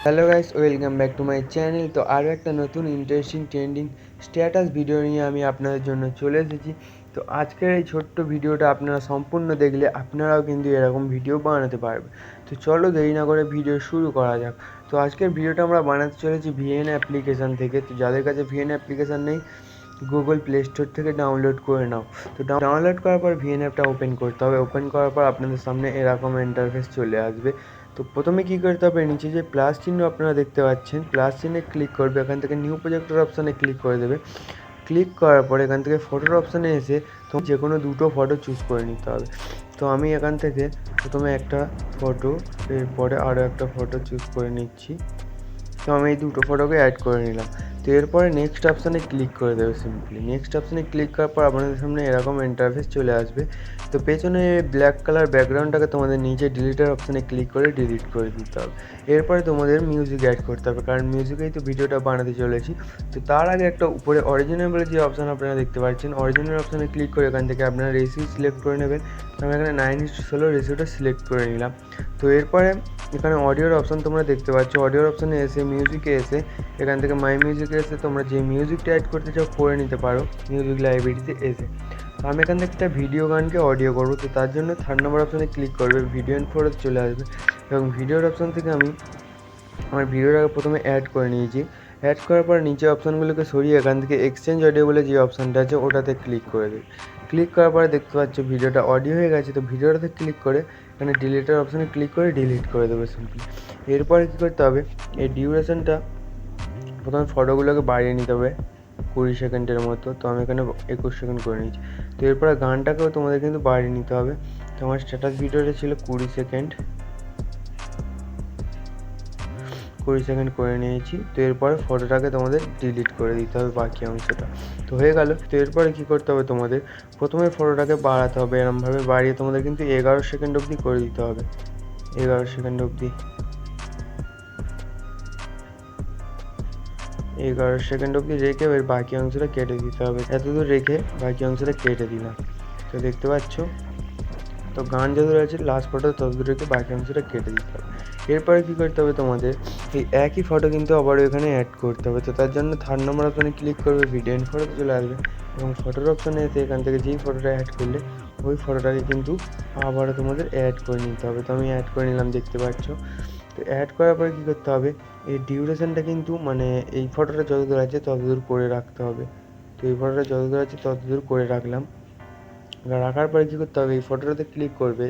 Hello guys, welcome back to my channel. তো আরও একটা নতুন ইন্টারেস্টিং ট্রেন্ডিং স্ট্যাটাস ভিডিও নিয়ে আমি আপনাদের জন্য চলে এসেছি। তো আজকের এই ছোট্ট ভিডিওটা আপনারা সম্পূর্ণ দেখলে আপনারাও কিন্তু এরকম ভিডিও বানাতে পারবেন। তো চলো দেরি না করে ভিডিও শুরু করা যাক। তো আজকের ভিডিওটা আমরা বানাতে চলেছি ভিএন অ্যাপ্লিকেশান থেকে। তো যাদের কাছে ভিএন অ্যাপ্লিকেশান নেই, গুগল প্লে স্টোর থেকে ডাউনলোড করে নাও। তো ডাউনলোড করার পর ভিএন অ্যাপটা ওপেন করতে হবে। ওপেন করার পর আপনাদের সামনে এরকম ইন্টারফেস চলে আসবে। তো প্রথমে কী করতে হবে, নিচে যে প্লাস চিহ্ন আপনারা দেখতে পাচ্ছেন, প্লাস চিহ্নে ক্লিক করবে। এখান থেকে নিউ প্রজেক্টর অপশানে ক্লিক করে দেবে। ক্লিক করার পর এখান থেকে ফটোর অপশানে এসে তো যে কোনো দুটো ফটো চুজ করে নিতে হবে। তো আমি এখান থেকে প্রথমে একটা ফটো, এরপরে আরও একটা ফটো চুজ করে নিচ্ছি। তো আমি এই দুটো ফটোকে অ্যাড করে নিলাম। তো এরপরে নেক্সট অপশানে ক্লিক করে দেবে সিম্পলি। নেক্সট অপশানে ক্লিক করার পর আপনাদের সামনে এরকম ইন্টারফেস চলে আসবে। তো পেছনে ব্ল্যাক কালার ব্যাকগ্রাউন্ডটাকে তোমাদের নিচে ডিলিটের অপশানে ক্লিক করে ডিলিট করে দিতে হবে। এরপরে তোমাদের মিউজিক অ্যাড করতে হবে, কারণ মিউজিকেই তো ভিডিওটা বানাতে চলেছি। তো তার আগে একটা উপরে অরিজিনাল বলে যে অপশান আপনারা দেখতে পাচ্ছেন, অরিজিনাল অপশানে ক্লিক করে এখান থেকে আপনারা রেসিও সিলেক্ট করে নেবেন। তো আমি এখানে 9:16 রেসিওটা সিলেক্ট করে নিলাম। তো এরপরে এখানে অডিওর অপশান তোমরা দেখতে পাচ্ছ। অডিওর অপশানে এসে মিউজিকে এসে এখান থেকে মাই মিউজিকে এসে তোমরা যে মিউজিকটা অ্যাড করতে চাও করে নিতে পারো মিউজিক লাইব্রেরিতে এসে। তো আমি এখান থেকে একটা ভিডিও গানকে অডিও করবো। তো তার জন্য 3 নম্বর অপশানে ক্লিক করবে, ভিডিও অ্যান্ড ফটোতে চলে আসবে এবং ভিডিওর অপশান থেকে আমি আমার ভিডিওটাকে প্রথমে অ্যাড করে নিয়েছি। অ্যাড করার পর নিচে অপশানগুলোকে সরিয়ে এখান থেকে এক্সচেঞ্জ অডিও বলে যে অপশানটা আছে ওটাতে ক্লিক করে দিই। ক্লিক করার পরে দেখতে পাচ্ছ ভিডিওটা অডিও হয়ে গেছে। তো ভিডিওটাতে ক্লিক করে এখানে ডিলিটের অপশানে ক্লিক করে ডিলিট করে দেবো সিম্পলি। এরপরে কী করতে হবে, এই ডিউরেশনটা প্রথমে ফটোগুলোকে বাড়িয়ে নিতে হবে 20 সেকেন্ডের মতো। তো আমি এখানে 21 সেকেন্ড করে নিয়েছি। তো এরপরে গানটাকেও তোমাদের কিন্তু বাড়িয়ে নিতে হবে। তো আমার স্ট্যাটাস ভিডিওটা ছিল 20 সেকেন্ড করে নিয়েছি। তো এরপরে ফটোটাকে তোমাদের ডিলিট করে দিতে হবে বাকি অংশটা। তো হয়ে গেল। তো এরপরে কী করতে হবে, তোমাদের প্রথমে ফটোটাকে বাড়াতে হবে। এরমভাবে বাড়িয়ে তোমাদের কিন্তু 11 সেকেন্ড অবধি করে দিতে হবে। 11 সেকেন্ড অবধি 11 সেকেন্ড অবধি রেখে এর বাকি অংশটা কেটে দিতে হবে। এতদূর রেখে বাকি অংশটা কেটে দিলাম। তো দেখতে পাচ্ছ, তো গান যতদূর আছে লাস্ট ফটো ততদূর রেখে বাকি অংশটা কেটে দিতে হবে। এরপরে কী করতে হবে, তোমাদের এই একই ফটো কিন্তু আবারও এখানে অ্যাড করতে হবে। তো তার জন্য 3 নম্বর অপশানে ক্লিক করবে, ভিডিও এন্ড ফটোতে চলে আসবে এবং ফটোর অপশানে এসে এখান থেকে যেই ফটোটা অ্যাড করলে ওই ফটোটাকে কিন্তু আবারও তোমাদের অ্যাড করে নিতে হবে। তো আমি অ্যাড করে নিলাম, দেখতে পাচ্ছ। তো অ্যাড করার পরে কী করতে হবে, এই ডিউরেশনটা কিন্তু মানে এই ফটোটা যতদূর আছে ততদূর করে রাখতে হবে। তো এই ফটোটা যতদূর আছে ততদূর করে রাখলাম। রাখার পরে কী করতে হবে, এই ফটোটাতে ক্লিক করবে।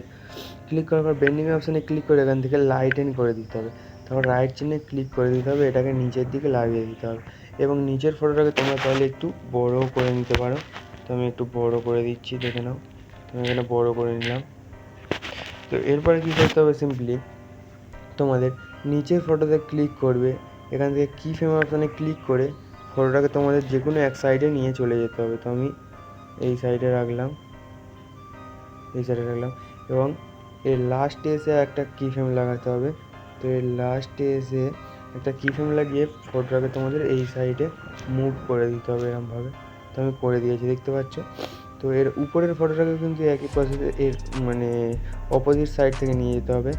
ক্লিক করার পর বেন্ডিং অপশানে ক্লিক করে এখান থেকে লাইটেন করে দিতে হবে। তারপর রাইট চিহ্নে ক্লিক করে দিতে হবে, এটাকে নিচের দিকে লাগিয়ে দিতে হবে এবং নিচের ফটোটাকে তোমরা চাইলে একটু বড়ও করে নিতে পারো। তো আমি একটু বড় করে দিচ্ছি, দেখে নাও। তো আমি এখানে বড় করে নিলাম। তো এরপরে কী করতে হবে, সিম্পলি তোমাদের নিচের ফটোতে ক্লিক করবে। এখান থেকে কি ফ্রেম অপশানে ক্লিক করে ফটোটাকে তোমাদের যে কোনো এক সাইডে নিয়ে চলে যেতে হবে। তো আমি এই সাইডে রাখলাম এবং এর লাস্টে এসে একটা কি ফ্রেম লাগাতে হবে। তো এর লাস্টে এসে একটা কি ফ্রেম লাগিয়ে ফটোটাকে তোমাদের এই সাইডে মুভ করে দিতে হবে এরকমভাবে। তো আমি করে দিয়েছি, দেখতে পাচ্ছ। তো এর উপরের ফটোটাকে কিন্তু একই প্রসেসে এর মানে অপোজিট সাইড থেকে নিয়ে যেতে হবে।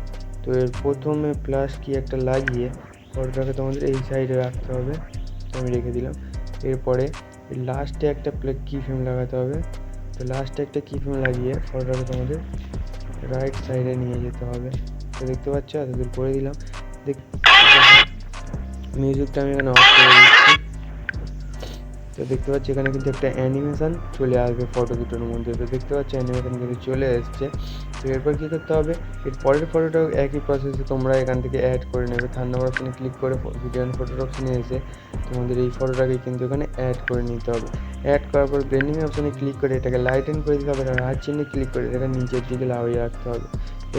তো এর প্রথমে প্লাস কি একটা লাগিয়ে ফটোটাকে তোমাদের এই সাইডে রাখতে হবে। তো আমি রেখে দিলাম। এরপরে লাস্টে একটা কি ফ্রেম লাগাতে হবে। তো লাস্টে একটা কি ফ্রেম লাগিয়ে ফটোটাকে তোমাদের রাইট সাইডে নিয়ে যেতে হবে। তো দেখতে পাচ্ছ, এতদূর করে দিলাম। মিউজিকটা আমি এখানে অফ করে দিচ্ছি। তো দেখতে পাচ্ছি এখানে কিন্তু একটা অ্যানিমেশান চলে আসবে ফটো দুটোর মধ্যে। তো দেখতে পাচ্ছি অ্যানিমেশান কিন্তু চলে এসছে। তো এরপর কী করতে হবে, এর পরের ফটোটাও একই প্রসেসে তোমরা এখান থেকে অ্যাড করে নেবে। 3 নম্বর অপশানে ক্লিক করে ভিডিও অ্যান্ড ফটোর অপশানে এসে তোমাদের এই ফটোটাকে কিন্তু এখানে অ্যাড করে নিতে হবে। অ্যাড করার পর ব্লেন্ডিং অপশানে ক্লিক করে এটাকে লাইটেন করে দিতে হবে। রাইট চিহ্নে ক্লিক করে এটাকে নিচের দিকে লাভিয়ে রাখতে হবে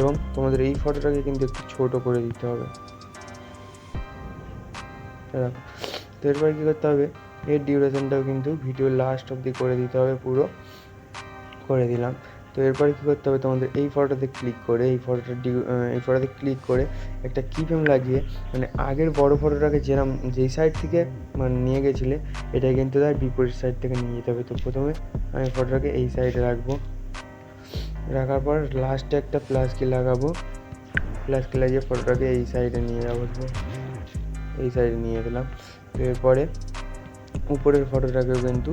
এবং তোমাদের এই ফটোটাকে কিন্তু একটু ছোটো করে দিতে হবে। তো এরপর কী করতে হবে, এর ডিউরেশনটাও কিন্তু ভিডিও লাস্ট অবধি করে দিতে হবে, পুরো করে দিলাম। তো এরপরে কী করতে হবে, তোমাদের এই ফটোতে ক্লিক করে এই ফটোতে ক্লিক করে একটা কি ফ্রেম লাগিয়ে মানে আগের বড় ফটোটাকে যেই সাইড থেকে মানে নিয়ে গেছিলে এটা কিন্তু তার বিপরীত সাইড থেকে নিয়ে যেতে হবে। তো প্রথমে আমি ফটোটাকে এই সাইডে রাখবো। রাখার পর লাস্টে একটা প্লাস কি লাগাবো। প্লাস কি লাগিয়ে ফটোটাকে এই সাইডে নিয়ে যাবো। এই সাইডে নিয়ে গেলাম। তো এরপরে উপরের ফটোটাকেও কিন্তু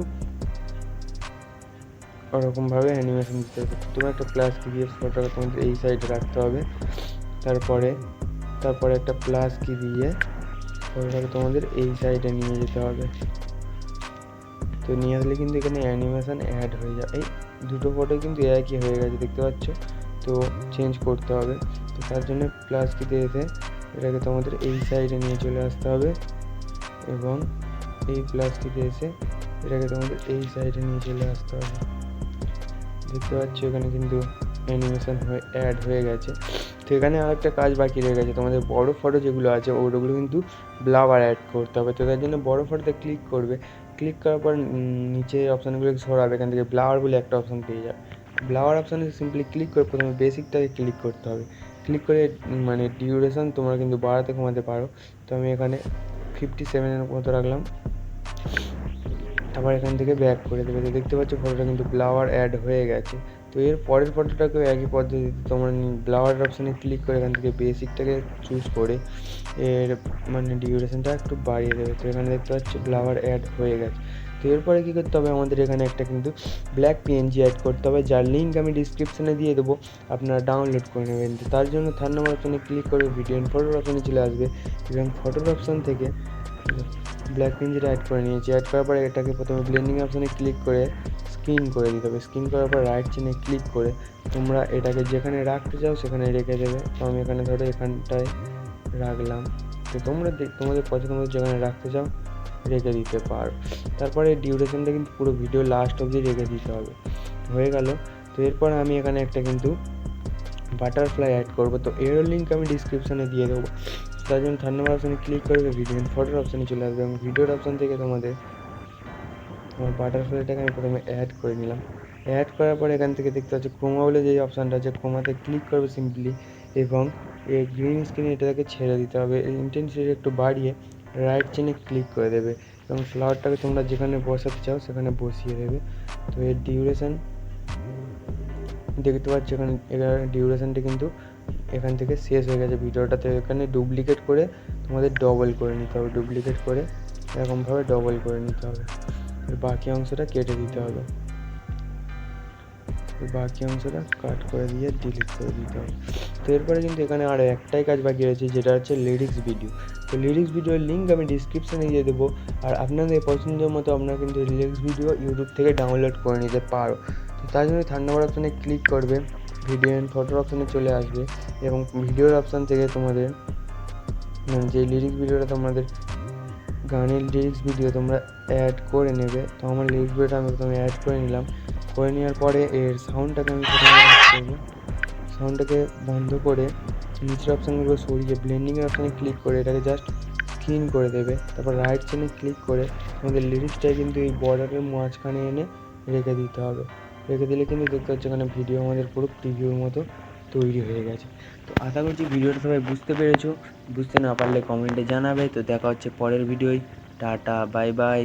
ওরকমভাবে অ্যানিমেশন দিতে হবে। প্রথমে একটা প্লাস কি দিয়ে ফটোটাকে তোমাদের এই সাইডে রাখতে হবে, তারপরে একটা প্লাস কি দিয়ে ফটোটাকে তোমাদের এই সাইডে নিয়ে যেতে হবে। তো নিয়ে আসলে কিন্তু এখানে অ্যানিমেশন অ্যাড হয়ে যায়। এই দুটো ফটো কিন্তু একই হয়ে গেছে, দেখতে পাচ্ছ। তো চেঞ্জ করতে হবে, তো তার জন্য প্লাস কিতে এসে এটাকে তোমাদের এই সাইডে নিয়ে চলে আসতে হবে এবং এই প্লাস কিতে এসে এটাকে তোমাদের এই সাইডে নিয়ে চলে আসতে হবে। দেখতে পাচ্ছ এখানে কিন্তু অ্যানিমেশন হয়ে অ্যাড হয়ে গেছে। তো এখানে আরেকটা কাজ বাকি রয়ে গেছে, তোমাদের বড় ফটো যেগুলো আছে ওগুলো কিন্তু ব্লাওয়ার অ্যাড করতে হবে। তো তার জন্য বড় ফটোতে ক্লিক করবে, ক্লিক করার পর নিচে অপশানগুলোকে সরাবে, এখান থেকে ব্লাওয়ার বলে একটা অপশান পেয়ে যাবে। ব্লাওয়ার অপশানে সিম্পলি ক্লিক করে প্রথমে বেসিকটাকে ক্লিক করতে হবে। ক্লিক করে মানে ডিউরেশন তোমরা কিন্তু বাড়াতে কমাতে পারো। তো আমি এখানে 57 মতো রাখলাম, তারপর এখান থেকে ব্যাক করে দেবে। তো দেখতে পাচ্ছ ফটোটা কিন্তু ব্লাওয়ার অ্যাড হয়ে গেছে। তো এর পরের ফটোটাকেও একই পদ্ধতিতে তোমরা ব্লাওয়ার অপশানে ক্লিক করে এখান থেকে বেসিকটাকে চুজ করে এর মানে ডিউরেশনটা একটু বাড়িয়ে দেবে। তো এখানে দেখতে পাচ্ছ ব্লাওয়ার অ্যাড হয়ে গেছে। তো এরপরে কী করতে হবে, আমাদের এখানে একটা কিন্তু ব্ল্যাক পিএনজি অ্যাড করতে হবে, যার লিঙ্ক আমি ডিসক্রিপশানে দিয়ে দেবো, আপনারা ডাউনলোড করে নেবেন। তো তার জন্য 3 নম্বর অপশানে ক্লিক করে ভিডিও এন্ড ফটোর অপশানে চলে আসবে এবং ফটোর অপশান থেকে ব্ল্যাক পিএনজিটা অ্যাড করে নিয়েছি। অ্যাড করার পরে এটাকে প্রথমে ব্লেন্ডিং অপশানে ক্লিক করে স্ক্রিন করে দিতে হবে। স্ক্রিন করার পর রাইট চেনে ক্লিক করে তোমরা এটাকে যেখানে রাখতে চাও সেখানে রেখে দেবে। তো আমি এখানে ধরো এখানটায় রাখলাম। তো তোমাদের পছন্দ মতো যেখানে রাখতে চাও রেখে দিতে পারো। তারপরে ডিউরেশনটা কিন্তু পুরো ভিডিও লাস্ট অবধি রেখে দিতে হবে। হয়ে গেল। তো এরপর আমি এখানে একটা কিন্তু বাটারফ্লাই অ্যাড করবো, তো এরও লিঙ্ক আমি ডিসক্রিপশানে দিয়ে দেবো। তার জন্য 3 নম্বর অপশানে ক্লিক করবে, ভিডিও এন্ড ফটোর অপশানে চলে আসবে এবং ভিডিওর অপশান থেকে তোমার বাটারফ্লাইটাকে আমি প্রথমে অ্যাড করে নিলাম। অ্যাড করার পর এখান থেকে দেখতে পাচ্ছি ক্রোমা বলে যে অপশানটা আছে, ক্রোমাতে ক্লিক করবে সিম্পলি এবং এই গ্রিন স্ক্রিনে এটাকে ছেড়ে দিতে হবে। ইন্টেন্সিটি একটু বাড়িয়ে রাইট চেনে ক্লিক করে দেবে এবং ফ্লাওয়ারটাকে তোমরা যেখানে বসাতে চাও সেখানে বসিয়ে দেবে। তো এর ডিউরেশন দেখতে পাচ্ছ এখানে ডিউরেশনটা কিন্তু এখান থেকে শেষ হয়ে গেছে ভিডিওটাতে। এখানে ডুপ্লিকেট করে তোমাদের ডবল করে নিতে হবে, ডুপ্লিকেট করে এরকমভাবে ডবল করে নিতে হবে। বাকি অংশটা কেটে দিতে হবে, বাকি অংশটা কাট করে দিয়ে ডিলিট করে দিতে হবে। তো এরপরে কিন্তু এখানে আর একটাই কাজ বাকি রয়েছে, যেটা হচ্ছে লিরিক্স ভিডিও। তো লিরিক্স ভিডিওর লিঙ্ক আমি ডিসক্রিপশানে দিয়ে দেবো, আর আপনাদের পছন্দের মতো আপনারা কিন্তু লিরিক্স ভিডিও ইউটিউব থেকে ডাউনলোড করে নিতে পারো। তো তার জন্য 3 নম্বর অপশানে ক্লিক করবে, ভিডিও অ্যান্ড ফটোর অপশানে চলে আসবে এবং ভিডিওর অপশান থেকে তোমাদের যে লিরিক্স ভিডিওটা তোমাদের গানের লিরিক্স ভিডিও তোমরা অ্যাড করে নেবে। তো আমার লিরিক্স ভিডিওটা আমি প্রথমে অ্যাড করে নিলাম। করে নেওয়ার পরে এর সাউন্ডটাকে আমি প্রথমে করবো, সাউন্ডটাকে বন্ধ করে নিচের অপশানগুলো সরিয়ে ব্লেন্ডিংয়ের অপশানে ক্লিক করে এটাকে জাস্ট স্ক্রিন করে দেবে। তারপর রাইট চেনে ক্লিক করে তোমাদের লিরিক্সটাই কিন্তু এই বর্ডারের মাঝখানে এনে রেখে দিতে হবে। রেখে দিলে কিন্তু দেখতে হচ্ছে এখানে ভিডিও আমাদের পুরো প্রিভিউর মতো তৈরি হয়ে গেছে। তো আশা করছি ভিডিওটা সবাই বুঝতে পেরেছো। বুঝতে না পারলে কমেন্টে জানাবে। তো দেখা হচ্ছে পরের ভিডিওয়। Tata, bye bye.